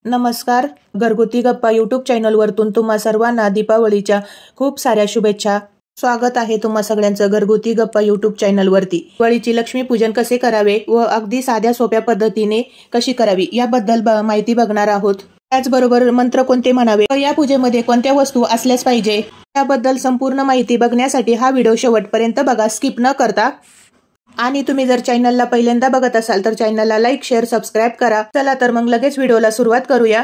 नमस्कार. घरगुती गप्पा यूट्यूब चॅनलवरतून तुम्हा सर्वांना दीपावलीच्या खूप साऱ्या शुभेच्छा. स्वागत आहे तुम्हा सगळ्यांचं घरगुती गप्पा यूट्यूब चॅनलवरती. दिवाळीची लक्ष्मीपूजन कसे करावे व अगदी साध्या सोप्या पद्धतीने कशी करावी याबद्दल माहिती बघणार आहोत. त्याचबरोबर मंत्र कोणते म्हणावे व या पूजेमध्ये कोणत्या वस्तू असल्याच पाहिजे याबद्दल संपूर्ण माहिती बघण्यासाठी हा व्हिडिओ शेवटपर्यंत बघा, स्किप न करता. आणि तुम्ही जर चॅनलला पहिल्यांदा बघत असाल तर चॅनलला लाईक, शेअर, सबस्क्राईब करा. चला तर मग लगेच व्हिडिओला सुरुवात करूया.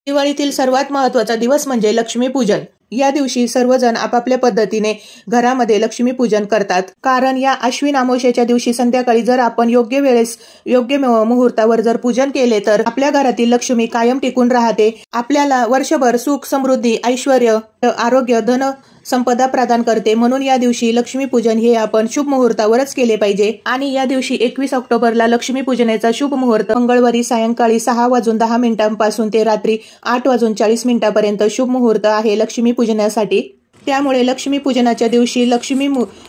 दिवाळीतील सर्वात महत्त्वाचा दिवस म्हणजे लक्ष्मीपूजन. या दिवशी सर्वजण आपापल्या पद्धतीने घरामध्ये लक्ष्मीपूजन करतात. कारण या आश्विन अमावस्येच्या दिवशी संध्याकाळी जर आपण योग्य वेळेस योग्य मुहूर्तावर जर पूजन केले तर आपल्या घरातील लक्ष्मी कायम टिकून राहते. आपल्याला वर्षभर सुख, समृद्धी, ऐश्वर्य, आरोग्य, धन संपदा प्रदान करते. म्हणून या दिवशी लक्ष्मीपूजन हे आपण शुभ मुहूर्तावरच केले पाहिजे. आणि या दिवशी 21 ऑक्टोबरला लक्ष्मीपूजनाचा शुभ मुहूर्त मंगळवारी सायंकाळी 6:10 पासून ते रात्री 8:40 पर्यंत शुभ मुहूर्त आहे लक्ष्मीपूजनासाठी. त्यामुळे लक्ष्मीपूजनाच्या दिवशी लक्ष्मी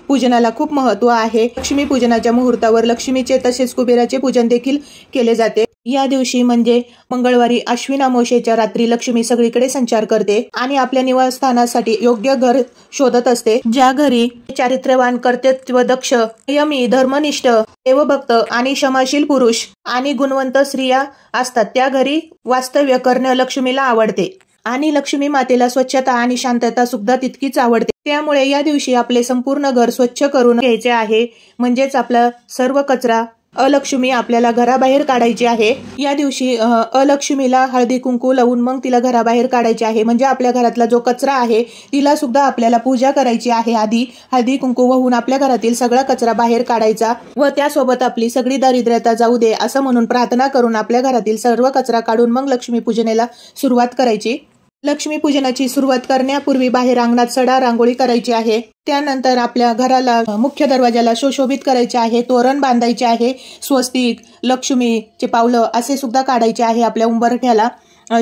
पूजनाला खूप महत्त्व आहे. लक्ष्मीपूजनाच्या मुहूर्तावर लक्ष्मीचे तसेच कुबेराचे पूजन देखील केले जाते. या दिवशी म्हणजे मंगळवारी आश्विन अमावस्येच्या रात्री लक्ष्मी सगळीकडे संचार करते आणि आपल्या निवासस्थानासाठी योग्य घर शोधत असते. ज्या घरी चारित्र्यवान, कर्तव्यदक्ष, संयमी, धर्मनिष्ठ, देवभक्त आणि क्षमाशील पुरुष आणि गुणवंत स्त्रिया असतात त्या घरी वास्तव्य करणं लक्ष्मीला आवडते. आणि लक्ष्मी मातेला स्वच्छता आणि शांतता सुद्धा तितकीच आवडते. त्यामुळे या दिवशी आपले संपूर्ण घर स्वच्छ करून घ्यायचे आहे. म्हणजेच आपला सर्व कचरा, अलक्ष्मी आपल्याला घराबाहेर काढायची आहे. या दिवशी अलक्ष्मीला हळदी कुंकू लावून मग तिला घराबाहेर काढायचे आहे. म्हणजे आपल्या घरातला जो कचरा आहे तिला सुद्धा आपल्याला पूजा करायची आहे. आधी हळदी कुंकू वाहून आपल्या घरातील सगळा कचरा बाहेर काढायचा व त्यासोबत आपली सगळी दारिद्र्यता जाऊ दे असं म्हणून प्रार्थना करून आपल्या घरातील सर्व कचरा काढून मग लक्ष्मीपूजनाला सुरुवात करायची. लक्ष्मीपूजनाची सुरुवात करण्यापूर्वी बाहेर अंगणात सडा रांगोळी करायची आहे. त्यानंतर आपल्या घराला मुख्य दरवाजाला सुशोभित करायचे आहे. तोरण बांधायचे आहे. स्वस्तिक, लक्ष्मीचे पावलं असे सुद्धा काढायचे आहे. आपल्या उंबरठ्याला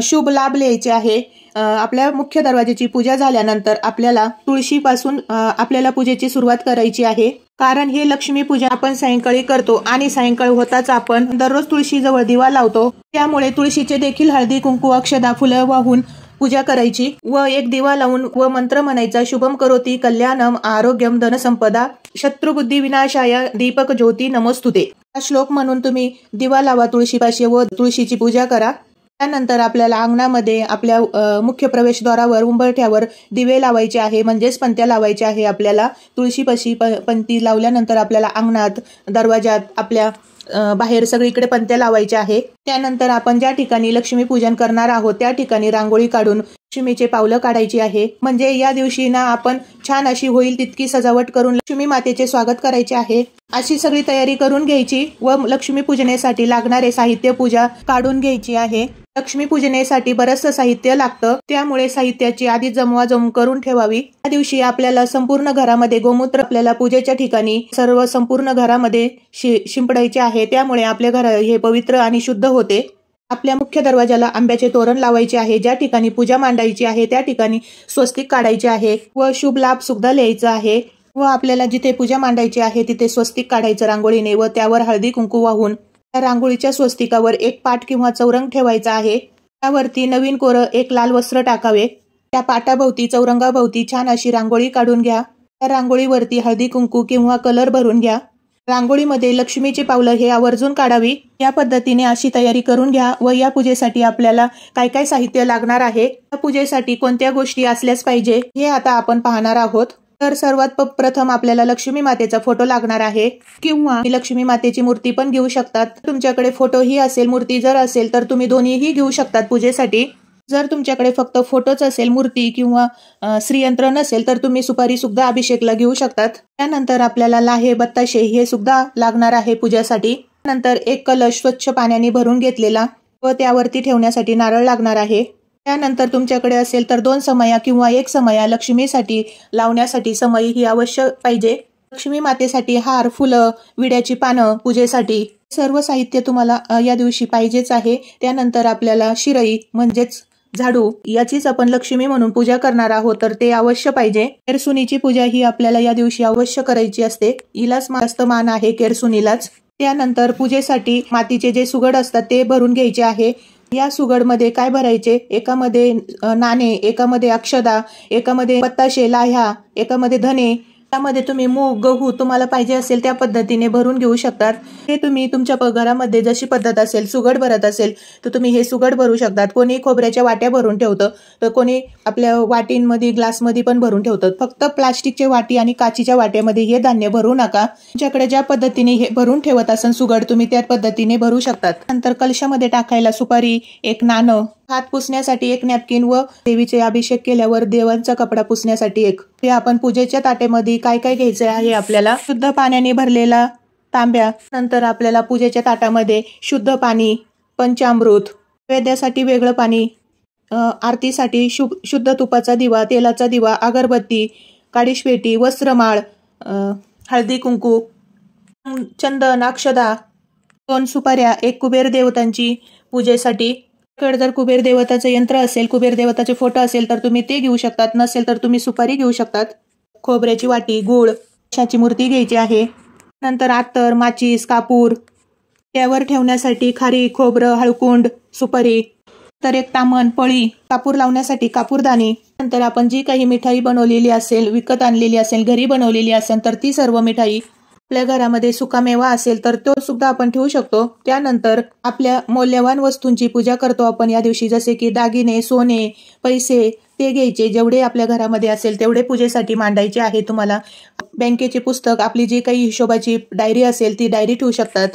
शुभ लाभ लिहायचे आहे. आपल्या मुख्य दरवाजाची पूजा झाल्यानंतर आपल्याला तुळशीपासून आपल्याला पूजेची सुरुवात करायची आहे. कारण हे लक्ष्मी पूजा आपण सायंकाळी करतो आणि सायंकाळ होताच आपण दररोज तुळशीजवळ दिवा लावतो. त्यामुळे तुळशीचे देखील हळदी कुंकू, अक्षदा, फुलं वाहून पूजा करायची व एक दिवा लावून व मंत्र म्हणायचा, शुभम करोती कल्याणम आरोग्यम धनसंपदा शत्रुबुद्धी विनाशाय दीपक ज्योती नमोस्तुते. हा श्लोक म्हणून तुम्ही दिवा लावा तुळशीपाशी व तुळशीची पूजा करा. त्यानंतर आपल्याला अंगणामध्ये आपल्या मुख्य प्रवेशद्वारावर उंबरठ्यावर दिवे लावायचे आहे. म्हणजेच पंत्या लावायच्या आहे. आपल्याला तुळशीपाशी पंती लावल्यानंतर आपल्याला अंगणात, दरवाजात, आपल्या बाहेर सगळीकडे पंत्या लावायच्या आहे. त्यानंतर आपण ज्या ठिकाणी लक्ष्मी पूजन करणार आहोत त्या ठिकाणी रांगोळी काढून लक्ष्मीचे पावलं काढायची आहे. म्हणजे या दिवशी ना आपण छान अशी होईल तितकी सजावट करून लक्ष्मी मातेचे स्वागत करायचे आहे. अशी सगळी तयारी करून घ्यायची व लक्ष्मी पूजनेसाठी लागणारे साहित्य पूजा काढून घ्यायची आहे. लक्ष्मी पूजनेसाठी बरंचसं साहित्य लागतं. त्यामुळे साहित्याची आधी जमवाजम करून ठेवावी. या दिवशी आपल्याला संपूर्ण घरामध्ये गोमूत्र आपल्याला पूजेच्या ठिकाणी सर्व संपूर्ण घरामध्ये शिंपडायचे आहे. त्यामुळे आपले घर हे पवित्र आणि शुद्ध होते. आपल्या मुख्य दरवाजाला आंब्याचे तोरण लावायचे आहे. ज्या ठिकाणी पूजा मांडायची आहे त्या ठिकाणी स्वस्तिक काढायचे आहे व शुभ लाभ सुद्धा लिहायचा आहे. व आपल्याला जिथे पूजा मांडायची आहे तिथे स्वस्तिक काढायचं रांगोळीने व त्यावर हळदी कुंकू वाहून त्या रांगोळीच्या स्वस्तिकावर एक पाट किंवा चौरंग ठेवायचा आहे. त्यावरती नवीन कोरं एक लाल वस्त्र टाकावे. त्या पाटाभोवती, चौरंगाभोवती छान अशी रांगोळी काढून घ्या. त्या रांगोळीवरती हळदी कुंकू किंवा कलर भरून घ्या. रांगोळीमध्ये लक्ष्मीचे पावलं हे आवर्जून काढावी. या पद्धतीने अशी तयारी करून घ्या. व या पूजेसाठी आपल्याला काय काय साहित्य लागणार आहे, या पूजेसाठी कोणत्या गोष्टी असल्याच पाहिजे हे आता आपण पाहणार आहोत. तर सर्वात प्रथम आपल्याला लक्ष्मी मातेचा फोटो लागणार आहे किंवा लक्ष्मी मातेची मूर्ती पण घेऊ शकतात. तुमच्याकडे फोटोही असेल, मूर्ती जर असेल तर तुम्ही दोन्हीही घेऊ शकतात पूजेसाठी. जर तुमच्याकडे फक्त फोटोच असेल, मूर्ती किंवा श्रीयंत्र नसेल तर तुम्ही सुपारी सुद्धा अभिषेकला घेऊ शकतात. त्यानंतर आपल्याला लाहे, बत्ताशे हे सुद्धा लागणार आहे पूजेसाठी. त्यानंतर एक कलश स्वच्छ पाण्याने भरून घेतलेला व त्यावरती ठेवण्यासाठी नारळ लागणार आहे. त्यानंतर तुमच्याकडे असेल तर 2 समया किंवा 1 समया लक्ष्मीसाठी लावण्यासाठी समई ही आवश्यक पाहिजे. लक्ष्मी मातेसाठी हार, फुलं, विड्याची पानं पूजेसाठी सर्व साहित्य तुम्हाला या दिवशी पाहिजेच आहे. त्यानंतर आपल्याला शिरई म्हणजेच झाडू, याचीच आपण लक्ष्मी म्हणून पूजा करणार आहोत तर ते अवश्य पाहिजे. केरसुनीची पूजा ही आपल्याला या दिवशी अवश्य करायची असते. हिलाच जास्त मान आहे केरसुनीलाच. त्यानंतर पूजेसाठी मातीचे जे सुगड असतात ते भरून घ्यायचे आहे. या सुगडमध्ये काय भरायचे, एकामध्ये नाणे, एकामध्ये अक्षदा, एकामध्ये पत्ताशे लाह्या, एकामध्ये धने, त्यामध्ये तुम्ही मूग गहू तुम्हाला पाहिजे असेल त्या पद्धतीने भरून घेऊ शकतात। हे तुम्ही तुमच्या घरामध्ये जशी पद्धत असेल, सुगड भरत असेल तर तुम्ही हे सुगड भरू शकतात। कोणी खोबऱ्याच्या वाट्या भरून ठेवतं, तर कोणी आपल्या वाटींमध्ये ग्लासमध्ये पण भरून ठेवतात। फक्त प्लास्टिकच्या वाटी आणि काचीच्या वाट्यामध्ये हे धान्य भरू नका। तुमच्याकडे ज्या पद्धतीने हे भरून ठेवत असेल सुगड, तुम्ही त्या पद्धतीने भरू शकतात। नंतर कलशामध्ये टाकायला सुपारी, एक नाणं, हात पुसण्यासाठी एक नॅपकिन व देवीचे अभिषेक केल्यावर देवांचा कपडा पुसण्यासाठी एक। हे आपण पूजेच्या ताटेमध्ये काय काय घ्यायचे आहे आपल्याला, शुद्ध पाण्याने भरलेला तांब्या, नंतर आपल्याला पूजेच्या ताटामध्ये शुद्ध पाणी, पंचामृत, नैवेद्यासाठी वेगळं पाणी, आरतीसाठी शुद्ध तुपाचा दिवा, तेलाचा दिवा, अगरबत्ती, काडीशपेटी, वस्त्रमाळ, हळदी कुंकू, चंदन, अक्षदा, 2 सुपाऱ्या, एक कुबेर देवतांची पूजेसाठी। जर कुबेर देवताचं यंत्र असेल, कुबेर देवताचे फोटो असेल तर तुम्ही ते घेऊ शकतात, नसेल तर तुम्ही सुपारी घेऊ शकतात। खोबऱ्याची वाटी, गूळ, गणेशाची मूर्ती घ्यायची आहे। नंतर अत्तर, माचीस, कापूर, त्यावर ठेवण्यासाठी खारी, खोबरं, हळकुंड, सुपारी, तर एक तामण, पळी, कापूर लावण्यासाठी कापूरदानी। नंतर आपण जी काही मिठाई बनवलेली असेल, विकत आणलेली असेल, घरी बनवलेली असेल तर ती सर्व मिठाई, आपल्या घरामध्ये सुकामेवा असेल तर तो सुद्धा आपण ठेवू शकतो। त्यानंतर आपल्या मौल्यवान वस्तूंची पूजा करतो आपण या दिवशी, जसे की दागिने, सोने, पैसे, ते घ्यायचे, जेवढे आपल्या घरामध्ये असेल तेवढे पूजेसाठी मांडायचे आहे तुम्हाला। बँकेचे पुस्तक, आपली जी काही हिशोबाची डायरी असेल ती डायरी ठेवू शकतात।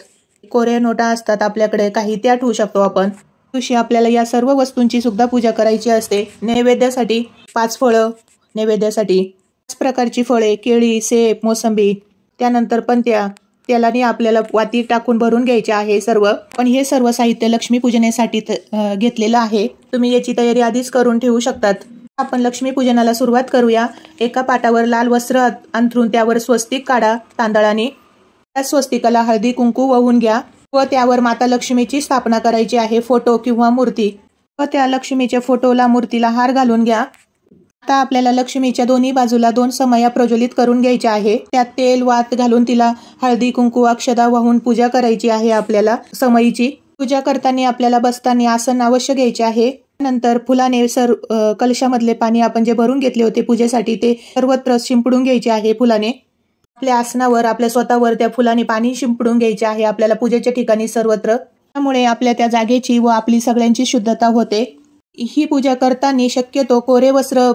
कोऱ्या नोटा असतात आपल्याकडे काही, त्या ठेवू शकतो आपण। दिवशी आपल्याला या सर्व वस्तूंची सुद्धा पूजा करायची असते। नैवेद्यासाठी 5 फळं, नैवेद्यासाठी 5 प्रकारची फळे, केळी, सेब, मोसंबी, त्यानंतर पंत्या, त्यालाने आपल्याला वाती टाकून भरून घ्यायचे आहे सर्व। पण हे सर्व साहित्य लक्ष्मी पूजनेसाठी घेतलेलं आहे, तुम्ही याची तयारी आधीच करून ठेवू शकतात। आपण लक्ष्मी पूजनाला सुरुवात करूया। एका पाटावर लाल वस्त्र अंथरून त्यावर स्वस्तिक काढा तांदळाने, त्या स्वस्तिकाला हळदी कुंकू वाहून घ्या व त्यावर माता लक्ष्मीची स्थापना करायची आहे, फोटो किंवा मूर्ती, व त्या लक्ष्मीच्या फोटोला, मूर्तीला हार घालून घ्या। आता आपल्याला लक्ष्मीच्या दोन्ही बाजूला 2 समया प्रज्वलित करून घ्यायच्या आहे, त्यात तेल वात घालून तिला हळदी कुंकू अक्षदा वाहून पूजा करायची आहे। आपल्याला समईची पूजा करताना आपल्याला बसताना आसन अवश्य घ्यायचे आहे। नंतर फुलाने कलशामधले पाणी आपण जे भरून घेतले होते पूजेसाठी ते सर्वत्र शिंपडून घ्यायचे आहे फुलाने। आपल्या आसनावर, आपल्या स्वतःवर त्या फुलाने पाणी शिंपडून घ्यायचे आहे आपल्याला पूजेच्या ठिकाणी सर्वत्र। त्यामुळे आपल्या त्या जागेची व आपली सगळ्यांची शुद्धता होते। ही पूजा करताना शक्यतो कोरे वस्त्र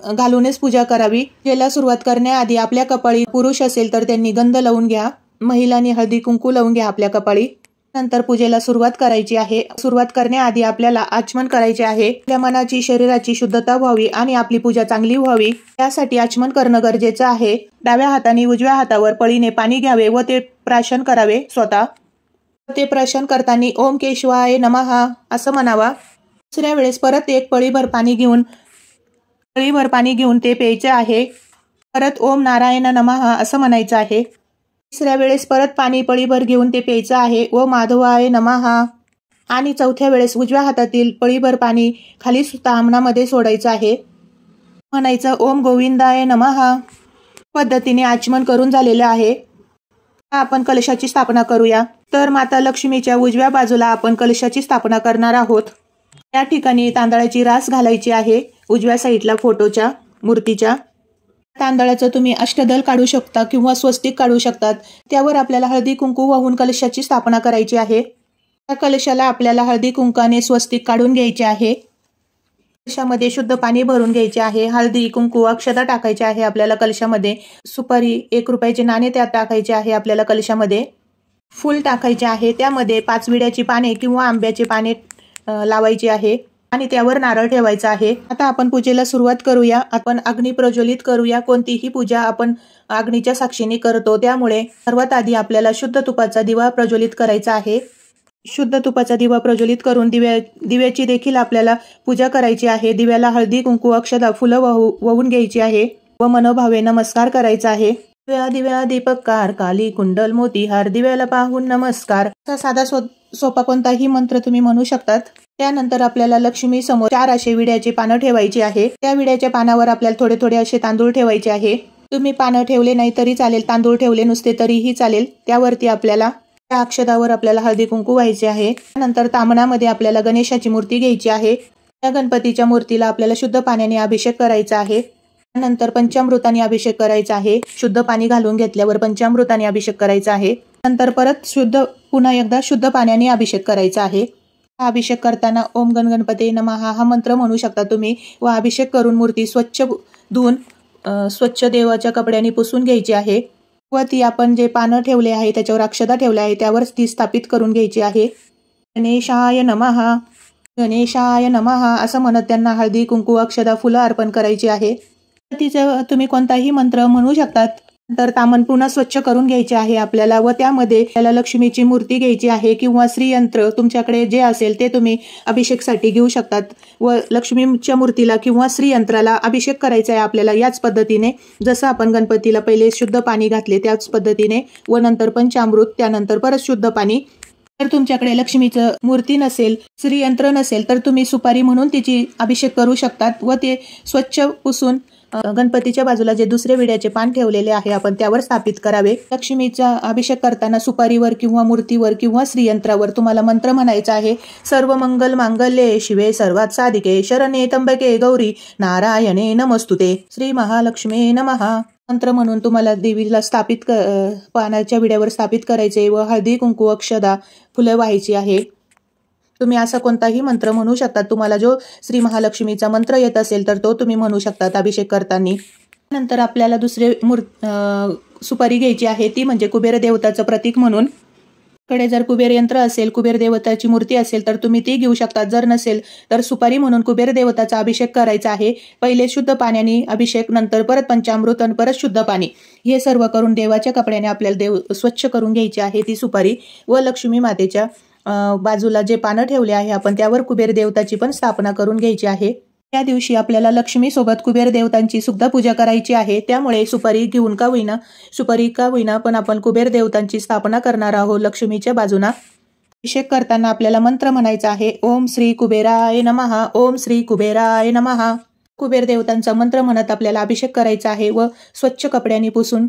घालूनच पूजा करावी। पूजेला सुरुवात करण्याआधी आपल्या कपाळी, पुरुष असेल तर त्यांनी गंध लावून घ्या, महिलांनी हळदी कुंकू लावून घ्या आपल्या कपाळी। नंतर पूजेला सुरुवात करायची आहे। सुरुवात करण्याआधी आपल्याला आचमन करायचे आहे। आपल्या मनाची, शरीराची शुद्धता व्हावी आणि आपली पूजा चांगली व्हावी यासाठी आचमन करणं गरजेचं आहे। डाव्या हाताने उजव्या हातावर पळीने पाणी घ्यावे व ते प्राशन करावे स्वतः। ते प्राशन करताना ओम केशवाय नमः असं म्हणावा। दुसऱ्या वेळेस परत एक पळीभर पाणी घेऊन ते प्यायचे आहे। परत ओम नारायण नमः असं म्हणायचं आहे। तिसऱ्या वेळेस परत पाणी पळीभर घेऊन ते प्यायचं आहे, ओ माधवाय नमः। आणि चौथ्या वेळेस उजव्या हातातील पळीभर पाणी खाली तामणामध्ये सोडायचं आहे, म्हणायचं ओम गोविंदाय नमः। पद्धतीने आचमन करून झालेलं आहे। आपण कलशाची स्थापना करूया। तर माता लक्ष्मीच्या उजव्या बाजूला आपण कलशाची स्थापना करणार आहोत। या ठिकाणी तांदळाची रास घालायची आहे उजव्या साईडला फोटोच्या, मूर्तीच्या। तांदळाचं तुम्ही अष्टदल काढू शकता किंवा स्वस्तिक काढू शकतात। त्यावर आपल्याला हळदी कुंकू वाहून कलशाची स्थापना करायची आहे। त्या कलशाला आपल्याला हळदी कुंकाने स्वस्तिक काढून घ्यायचे आहे। कलशामध्ये शुद्ध पाणी भरून घ्यायचे आहे। हळदी कुंकू अक्षता टाकायचे आहे आपल्याला कलशामध्ये। सुपारी, 1 रुपयाचे नाणे त्यात टाकायचे आहे आपल्याला कलशामध्ये। फूल टाकायचे आहे, त्यामध्ये 5 विड्याची पाने किंवा आंब्याचे पाने लावायची आहे आणि त्यावर नारळ ठेवायचा आहे। आता आपण पूजेला सुरुवात करूया। आपण अग्नी प्रज्वलित करूया। कोणतीही पूजा आपण अग्नीच्या साक्षीने करतो, त्यामुळे सर्वात आधी आपल्याला शुद्ध तुपाचा दिवा प्रज्वलित करायचा आहे। शुद्ध तुपाचा दिवा प्रज्वलित करून दिव्याची देखील आपल्याला पूजा करायची आहे। दिव्याला हळदी कुंकू अक्षदा फुलं वाहून घ्यायची आहे व मनोभावे नमस्कार करायचा आहे। दिव्या दिव्या दीपकार काली कुंडल मोती हार, दिव्याला पाहून नमस्कार, असा साधा सोपा कोणताही मंत्र तुम्ही म्हणू शकतात। त्यानंतर आपल्याला लक्ष्मी समोर 4 असे विड्याचे पानं ठेवायची आहे। त्या विड्याच्या पानावर आपल्याला थोडे थोडे असे तांदूळ ठेवायचे आहे। तुम्ही पानं ठेवले नाही तरी चालेल, तांदूळ ठेवले नुसते तरीही चालेल। त्यावरती आपल्याला त्या अक्षदावर आपल्याला हळदी कुंकू व्हायचे आहे. त्यानंतर तामणामध्ये आपल्याला गणेशाची मूर्ती घ्यायची आहे. त्या गणपतीच्या मूर्तीला आपल्याला शुद्ध पाण्याने अभिषेक करायचा आहे. त्यानंतर पंचामृताने अभिषेक करायचा आहे. शुद्ध पाणी घालून घेतल्यावर पंचामृताने अभिषेक करायचा आहे. नंतर परत पुन्हा एकदा शुद्ध पाण्याने अभिषेक करायचा आहे. हा अभिषेक करताना ओम गण गणपते नमः हा मंत्र म्हणू शकता तुम्ही व अभिषेक करून मूर्ती स्वच्छ धुवून स्वच्छ देवाच्या कपड्याने पुसून घ्यायची आहे व ती आपण जे पानं ठेवले आहे त्याच्यावर अक्षदा ठेवल्या आहे त्यावर ती स्थापित करून घ्यायची आहे. गणेशाय नमः गणेशाय नमः असं म्हणत त्यांना हळदी कुंकू अक्षदा फुलं अर्पण करायची आहे. तिचं तुम्ही कोणताही मंत्र म्हणू शकतात. तर तामण पुन्हा स्वच्छ करून घ्यायचे आहे आपल्याला व त्यामध्ये त्याला लक्ष्मीची मूर्ती घ्यायची आहे किंवा श्रीयंत्र तुमच्याकडे जे असेल ते तुम्ही अभिषेकसाठी घेऊ शकतात व लक्ष्मीच्या मूर्तीला किंवा श्रीयंत्राला अभिषेक करायचा आहे आपल्याला याच पद्धतीने जसं आपण गणपतीला पहिले शुद्ध पाणी घातले त्याच पद्धतीने व नंतर पंचामृत त्यानंतर परत शुद्ध पाणी. जर तुमच्याकडे लक्ष्मीचं मूर्ती नसेल श्रीयंत्र नसेल तर तुम्ही सुपारी म्हणून तिची अभिषेक करू शकतात व ते स्वच्छ पुसून गणपतीच्या बाजूला जे दुसरे विड्याचे पान ठेवलेले आहे आपण त्यावर स्थापित करावे. लक्ष्मीचा अभिषेक करताना सुपारीवर किंवा मूर्तीवर किंवा श्रीयंत्रावर तुम्हाला मंत्र म्हणायचा आहे. सर्व मंगल मांगल्ये शिवे सर्वात साधिके शरणे त्र्यंबके गौरी नारायणे नमस्तुते श्री महालक्ष्मी नमः मंत्र म्हणून तुम्हाला देवीला स्थापित पानाच्या विड्यावर स्थापित करायचे व हळदी कुंकू अक्षदा फुलं व्हायची आहे. तुम्ही असा कोणताही मंत्र म्हणू शकता. तुम्हाला जो श्री महालक्ष्मीचा मंत्र येत असेल तर तो तुम्ही म्हणू शकतात अभिषेक करताना. नंतर आपल्याला दुसरे सुपारी घ्यायची आहे ती म्हणजे कुबेर देवताचं प्रतीक म्हणून. कडे जर कुबेर यंत्र असेल कुबेर देवताची मूर्ती असेल तर तुम्ही ती घेऊ शकता. जर नसेल तर सुपारी म्हणून कुबेर देवताचा अभिषेक करायचा आहे. पहिले शुद्ध पाण्याने अभिषेक नंतर परत पंचामृत आणि परत शुद्ध पाणी हे सर्व करून देवाच्या कपड्याने आपल्याला देव स्वच्छ करून घ्यायची आहे ती सुपारी व लक्ष्मी मातेच्या बाजूला जे पानं ठेवले आहे आपण त्यावर कुबेर देवताची पण स्थापना करून घ्यायची आहे. त्या दिवशी आपल्याला लक्ष्मी सोबत कुबेर देवतांची सुद्धा पूजा करायची आहे. त्यामुळे सुपारी घेऊन का होईना पण आपण कुबेर देवतांची स्थापना करणार आहोत लक्ष्मीच्या बाजूला. अभिषेक करताना आपल्याला मंत्र म्हणायचा आहे ओम श्री कुबेराय नमः ओम श्री कुबेराय नमः. कुबेर देवतांचा मंत्र म्हणत आपल्याला अभिषेक करायचा आहे व स्वच्छ कपड्यांनी पुसून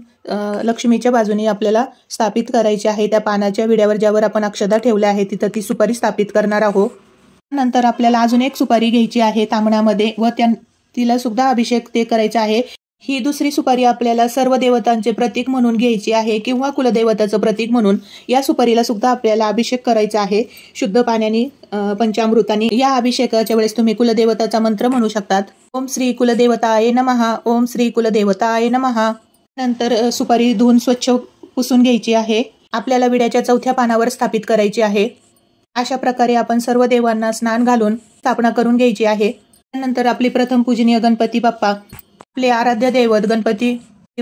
लक्ष्मीच्या बाजूने आपल्याला स्थापित करायचे आहे. त्या पानाच्या विड्यावर ज्यावर आपण अक्षदा ठेवल्या आहे तिथं ती सुपारी स्थापित करणार आहोत. नंतर आपल्याला अजून एक सुपारी घ्यायची आहे तामणामध्ये व तिला सुद्धा अभिषेक ते करायचा आहे. ही दुसरी सुपारी आपल्याला सर्व देवतांचे प्रतीक म्हणून घ्यायची आहे किंवा कुलदेवताचं प्रतीक म्हणून. या सुपारीला सुद्धा आपल्याला अभिषेक करायचा आहे शुद्ध पाण्याने पंचामृताने. या अभिषेकाच्या वेळेस तुम्ही कुलदेवताचा मंत्र म्हणू शकतात. ओम श्री कुलदेवताय नमः ओम श्री कुलदेवताय नमः. नंतर सुपारी धुवून स्वच्छ पुसून घ्यायची आहे. आपल्याला विड्याच्या चौथ्या पानावर स्थापित करायची आहे. अशा प्रकारे आपण सर्व देवांना स्नान घालून स्थापना करून घ्यायची आहे. त्यानंतर आपली प्रथम पूजनीय गणपती बाप्पा आपले आराध्य दैवत गणपती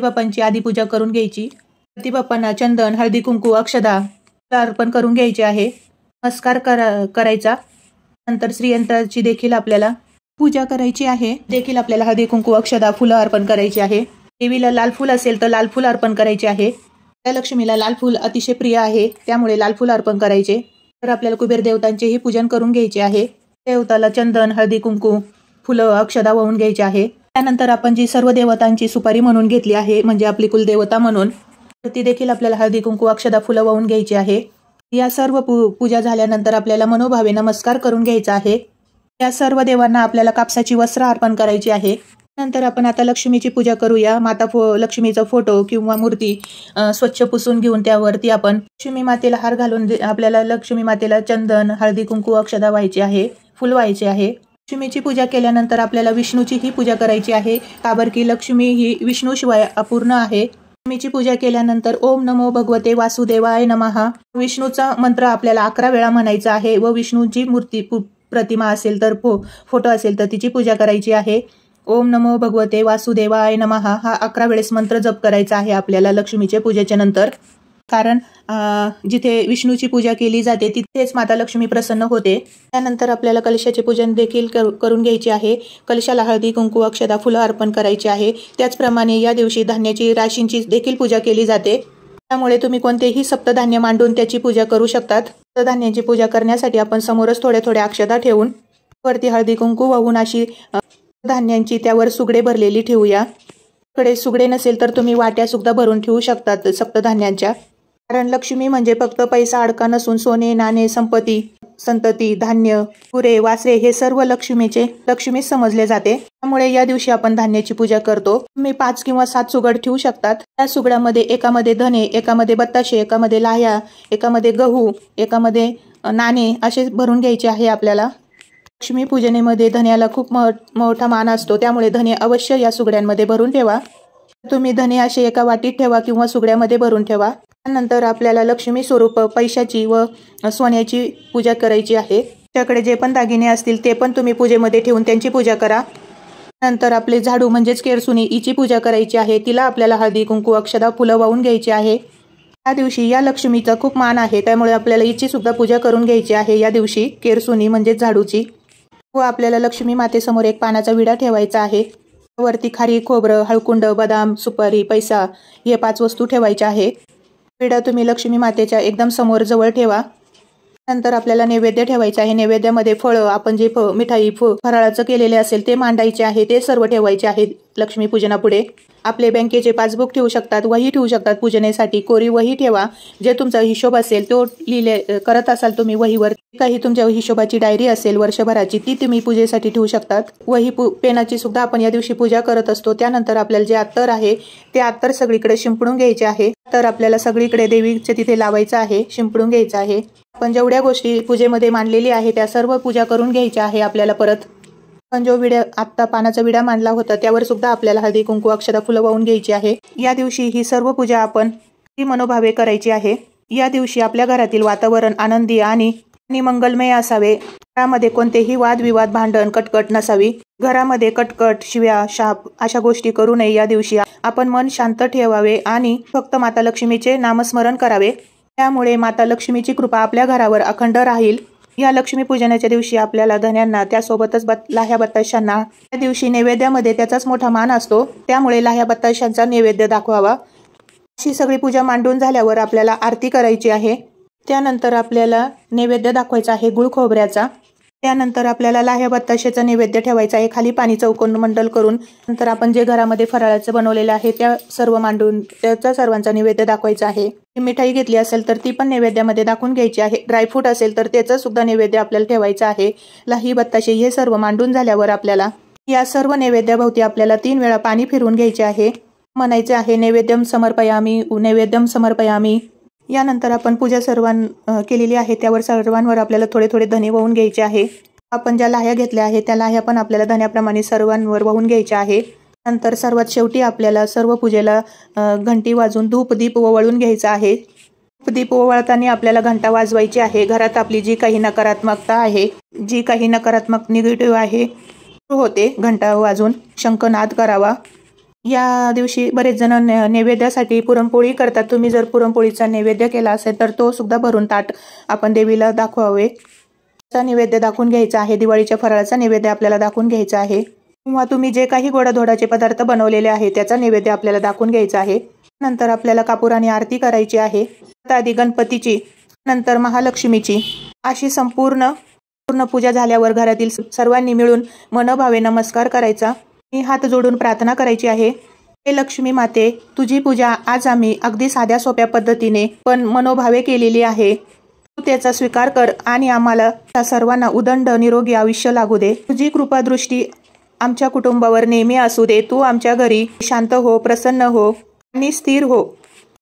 बाप्पांची आधी पूजा करून घ्यायची. गणपती बाप्पांना चंदन हळदी कुंकू अक्षदा अर्पण करून घ्यायचे आहे. नमस्कार करायचा. नंतर श्रीयंत्राची देखील आपल्याला पूजा करायची आहे. देखील आपल्याला हळदी कुंकू अक्षदा फुलं अर्पण करायची आहे. देवीला लाल फूल असेल तर लाल फूल अर्पण करायचे आहे. त्या लक्ष्मीला लाल फूल अतिशय प्रिय आहे त्यामुळे लाल फूल अर्पण करायचे. तर आपल्याला कुबेर देवतांचेही पूजन करून घ्यायचे आहे. देवताला चंदन हळदी कुंकू फुलं अक्षदा वाहून घ्यायचे आहे. त्यानंतर आपण जी सर्व देवतांची सुपारी म्हणून घेतली आहे म्हणजे आपली कुलदेवता म्हणून ती देखील आपल्याला हळदी कुंकू अक्षदा फुलं वाहून घ्यायची आहे. या सर्व पूजा झाल्यानंतर आपल्याला मनोभावे नमस्कार करून घ्यायचा आहे. या सर्व देवांना आपल्याला कापसाची वस्त्र अर्पण करायची आहे. नंतर आपण आता लक्ष्मीची पूजा करूया. लक्ष्मीचा फोटो किंवा मूर्ती स्वच्छ पुसून घेऊन त्यावरती आपण लक्ष्मी मातेला हार घालून आपल्याला लक्ष्मी मातेला चंदन हळदी कुंकू अक्षदा व्हायची आहे फुल व्हायचे आहे. लक्ष्मीची पूजा केल्यानंतर आपल्याला विष्णूची ही पूजा करायची आहे. का बरं की लक्ष्मी ही विष्णूशिवाय अपूर्ण आहे. लक्ष्मीची पूजा केल्यानंतर ओम नमो भगवते वासुदेवाय नमः विष्णूचा मंत्र आपल्याला 11 वेळा म्हणायचा आहे व विष्णूची मूर्ती प्रतिमा असेल तर फोटो असेल तर तिची पूजा करायची आहे. ओम नमो भगवते वासुदेवाय नमः हा 11 वेळेस मंत्र जप करायचा आहे आपल्याला लक्ष्मीच्या पूजेच्या नंतर. कारण जिथे विष्णूची पूजा केली जाते तिथेच माता लक्ष्मी प्रसन्न होते. त्यानंतर आपल्याला कलशाचे पूजन देखील करून घ्यायचे आहे. कलशाला हळदी कुंकू अक्षदा फुलं अर्पण करायची आहे. त्याचप्रमाणे या दिवशी धान्याची राशींची देखील पूजा केली जाते. त्यामुळे तुम्ही कोणतेही सप्तधान्य मांडून त्याची पूजा करू शकतात. सप्तधान्याची पूजा करण्यासाठी आपण समोरच थोड्या थोड्या अक्षदा ठेवून वरती हळदी कुंकू वाहून अशी धान्यांची त्यावर सुगडे भरलेली ठेवूया. कडे सुगडे नसेल तर तुम्ही वाट्या सुद्धा भरून ठेवू शकतात सप्तधान्यांच्या. कारण लक्ष्मी म्हणजे फक्त पैसा अडका नसून सोने नाणे संपत्ती संतती धान्य पुरे वासरे हे सर्व लक्ष्मी समजले जाते। त्यामुळे या दिवशी आपण धान्याची पूजा करतो। तुम्ही 5 किंवा 7 सुगड ठेवू शकतात। त्या सुगडामध्ये एकामध्ये धने, एकामध्ये बत्ताशे, एकामध्ये लाह्या, एकामध्ये गहू, एकामध्ये नाणे असे भरून घ्यायचे आहे आपल्याला। लक्ष्मी पूजनेमध्ये धन्याला खूप मोठा मान असतो, त्यामुळे धने अवश्य या सुगड्यांमध्ये भरून ठेवा। तुम्ही धने असे एका वाटीत ठेवा किंवा सुगड्यामध्ये भरून ठेवा। त्यानंतर आपल्याला लक्ष्मी स्वरूप पैशाची व सोन्याची पूजा करायची आहे। त्याकडे जे पण दागिने असतील ते पण तुम्ही पूजेमध्ये ठेवून त्यांची पूजा करा। नंतर आपले झाडू म्हणजेच केरसुनी हिची पूजा करायची आहे। तिला आपल्याला हळदी कुंकू अक्षदा फुलं वाहून घ्यायची आहे। या दिवशी या लक्ष्मीचा खूप मान आहे, त्यामुळे आपल्याला हिची सुद्धा पूजा करून घ्यायची आहे या दिवशी, केरसुनी म्हणजेच झाडूची। व आपल्याला लक्ष्मी मातेसमोर एक पानाचा विडा ठेवायचा आहे। वरती खारी खोबरं, हळकुंड, बदाम, सुपारी, पैसा हे 5 वस्तू ठेवायच्या आहे। विडा तुम्ही लक्ष्मी मातेच्या एकदम समोर जवळ ठेवा। नंतर आपल्याला नैवेद्य ठेवायचा आहे। नैवेद्यामध्ये फळं, आपण जे मिठाई फराळाचं केलेले असेल ते मांडायचे आहे, ते सर्व ठेवायचे आहे लक्ष्मी पूजनापुढे। आपले बँकेचे पासबुक ठेवू शकतात, वही ठेवू शकतात पूजनेसाठी। कोरी वही ठेवा, जे तुमचा हिशोब असेल तो करत असाल तुम्ही वहीवर, काही तुमच्या हिशोबाची डायरी असेल वर्षभराची ती तुम्ही पूजेसाठी ठेवू शकतात। वही पेनाची सुद्धा आपण या दिवशी पूजा करत असतो। त्यानंतर आपल्याला जे अत्तर आहे ते अत्तर सगळीकडे शिंपडून घ्यायचे आहे। तर आपल्याला सगळीकडे देवीच्या तिथे लावायचं आहे, शिंपडून घ्यायचं आहे। आपण जेवढ्या गोष्टी पूजेमध्ये मांडलेली आहे त्या सर्व पूजा करून घ्यायच्या आहे आपल्याला परत। पण जो आत्ता पानाचा विडा मांडला होता त्यावर सुद्धा आपल्याला हळदी कुंकू अक्षदा फुलं वाहून घ्यायची आहे। या दिवशी ही सर्व पूजा आपण मनोभावे करायची आहे। या दिवशी आपल्या घरातील वातावरण आनंदी आणि मंगलमय असावे। घरामध्ये कोणतेही वादविवाद भांडण कटकट नसावी। घरामध्ये कटकट शिव्या शाप अशा गोष्टी करू नये। या दिवशी आपण मन शांत ठेवावे आणि फक्त माता लक्ष्मीचे नामस्मरण करावे, त्यामुळे माता लक्ष्मीची कृपा आपल्या घरावर अखंड राहील। या लक्ष्मी पूजनाच्या दिवशी आपल्याला धन्यांना त्यासोबतच लाह्या बत्ताशांना त्या दिवशी नैवेद्यामध्ये त्याचाच मोठा मान असतो, त्यामुळे लाह्या बत्ताशांचा नैवेद्य दाखवावा। अशी सगळी पूजा मांडून झाल्यावर आपल्याला आरती करायची आहे। त्यानंतर आपल्याला नैवेद्य दाखवायचा आहे गुळ खोबऱ्याचा। त्यानंतर आपल्याला लाह्या बत्ताशेचा नैवेद्य ठेवायचा आहे, खाली पाणी चौकोन मंडल करून। नंतर आपण जे घरामध्ये फराळाचं बनवलेलं आहे त्या सर्व मांडून त्याचा सर्वांचा नैवेद्य दाखवायचा आहे। मिठाई घेतली असेल तर ती पण नैवेद्यामध्ये दाखवून घ्यायची आहे। ड्रायफ्रूट असेल तर त्याचा सुद्धा नैवेद्य आपल्याला ठेवायचा आहे। लाही बत्ताशे हे सर्व मांडून झाल्यावर आपल्याला या सर्व नैवेद्याभोवती आपल्याला 3 वेळा पाणी फिरवून घ्यायचे आहे। म्हणायचे आहे नैवेद्यम समर्पयामी, नैवेद्यम समर्पयामी। यानंतर आपण पूजा केलेली आहे त्यावर सर्वांवर आपल्याला थोडे थोडे धने वाहून घ्यायचे आहे। आपण ज्या लाह्या घेतल्या आहेत त्या लाह्या पण आपल्याला धन्याप्रमाणे सर्वांवर वाहून घ्यायच्या आहे। नंतर सर्वात शेवटी आपल्याला सर्व पूजेला घंटी वाजून धूप दीप ओवाळून घ्यायचा आहे। दीप ओवाळताना आपल्याला घंटा वाजवायची आहे। घरात आपली जी काही नकारात्मकता आहे, जी काही नकारात्मक निगेटिव्ह आहे होते घंटा वाजून शंखनाद करावा। या दिवशी बरेच जण नैवेद्यासाठी पुरणपोळी करतात। तुम्ही जर पुरणपोळीचा नैवेद्य केला असेल तर तो सुद्धा भरून ताट आपण देवीला दाखवावे। चा नैवेद्य दाखवून घ्यायचा आहे। दिवाळीच्या फराळाचा नैवेद्य आपल्याला दाखवून घ्यायचा आहे, किंवा तुम्ही जे काही गोडाधोडाचे पदार्थ बनवलेले आहे त्याचा नैवेद्य आपल्याला दाखवून घ्यायचा आहे। नंतर आपल्याला कापुराने आरती करायची आहे, आधी गणपतीची, नंतर महालक्ष्मीची। अशी संपूर्ण पूजा झाल्यावर घरातील सर्वांनी मिळून मनोभावे नमस्कार करायचा, हात जोडून प्रार्थना करायची आहे। हे लक्ष्मी माते, तुझी पूजा आज आम्ही अगदी साध्या सोप्या पद्धतीने पण मनोभावे केलेली आहे। तू त्याचा स्वीकार कर आणि आम्हाला सर्वांना उदंड निरोगी आयुष्य लागू दे। तुझी कृपा दृष्टी आमच्या कुटुंबावर नेहमी असू दे। तू आमच्या घरी शांत हो, प्रसन्न हो आणि स्थिर हो।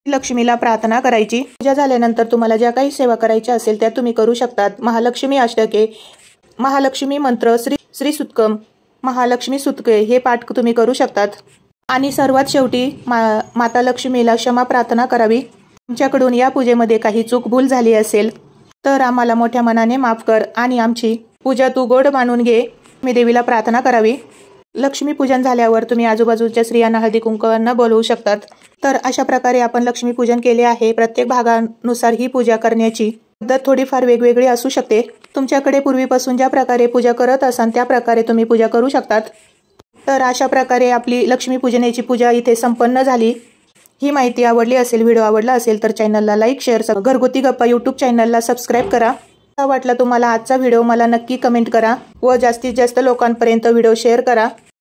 लक्ष्मीला प्रार्थना करायची। पूजा झाल्यानंतर तुम्हाला ज्या काही सेवा करायच्या असेल त्या तुम्ही करू शकतात। महालक्ष्मी अष्टके, महालक्ष्मी मंत्र, श्री सुतकम, महालक्ष्मी सुतके हे पाठ तुम्ही करू शकतात। आणि सर्वात शेवटी माता लक्ष्मीला क्षमा प्रार्थना करावी। तुमच्याकडून या पूजेमध्ये काही चूक भूल झाली असेल तर आम्हाला मोठ्या मनाने माफ कर आणि आमची पूजा तू गोड मानून घे। मी देवीला प्रार्थना करावी। लक्ष्मी पूजन झाल्यावर तुम्ही आजूबाजूच्या स्त्रियांना हळदी कुंकवांना बोलवू शकतात। तर अशा प्रकारे आपण लक्ष्मी पूजन केले आहे। प्रत्येक भागानुसार ही पूजा करण्याची पद्धत थोडीफार वेगवेगळी असू शकते। तुमच्याकडे पूर्वीपासून ज्या प्रकारे पूजा करत असाल त्या प्रकारे तुम्ही पूजा करू शकतात। तर अशा प्रकारे आपली लक्ष्मी पूजनाची पूजा इथे संपन्न झाली। ही माहिती आवडली असेल, व्हिडिओ आवडला असेल तर चॅनलला लाईक, शेअर, घरगुती गप्पा यूट्यूब चॅनलला सबस्क्राईब करा। कसा वाटला तुम्हाला आजचा व्हिडिओ मला नक्की कमेंट करा व जास्तीत जास्त लोकांपर्यंत व्हिडिओ शेअर करा।